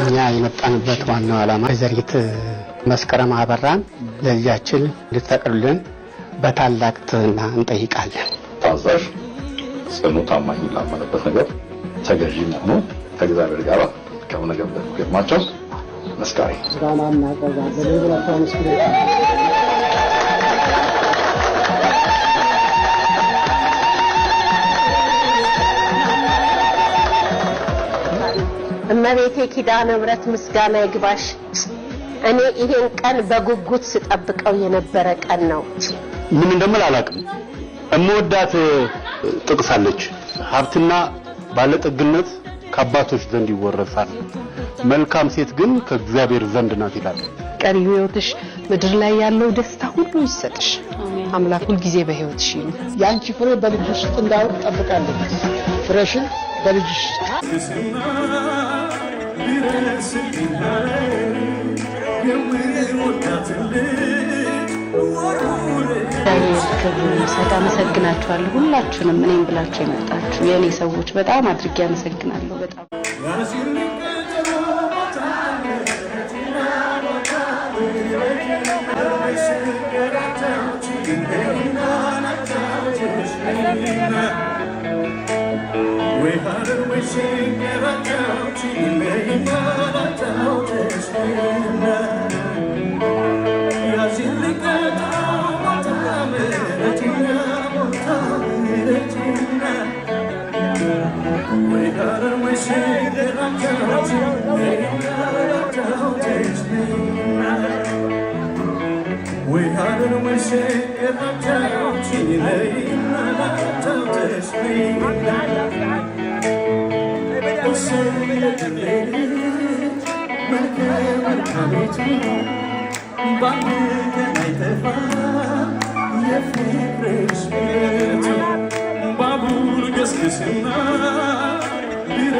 እኛ የመጣንበት ዋናው ዓላማ ዘሪት መስከረም አበራን ለልጃችን ልትፈቅዱልን በታላቅ ትህትና እንጠይቃለን። ታዛዥ ጽኑ ታማኝ ላመነበት ነገር ተገዢ መሆኑ ከእግዚአብሔር ጋር ከመነገብ ገርማቸው መስካሪ ዛናና ቀዛ በሌላው መስክሬ እመቤቴ ኪዳነ ምሕረት ምስጋና ይግባሽ። እኔ ይሄን ቀን በጉጉት ስጠብቀው የነበረ ቀን ነው። ምን እንደምል አላውቅም። እምወዳት ጥቅሳለች። ሀብትና ባለጠግነት ከአባቶች ዘንድ ይወረሳል፣ መልካም ሴት ግን ከእግዚአብሔር ዘንድ ናት ይላል። ቀሪ ሕይወትሽ ምድር ላይ ያለው ደስታ ሁሉ ይሰጥሽ። አምላክ ሁሉ ጊዜ በሕይወትሽ ይሁን። ያንቺ ፍሬ በልጅሽ ውስጥ እንዳወጣ ጠብቃለሁ። ፍሬሽን በልጅሽ አመሰግናችኋለሁ ሁላችሁንም እኔም ብላችሁ የመጣችሁ የኔ ሰዎች በጣም አድርጌ አመሰግናለሁ። በጣም Babul gaskisina, bir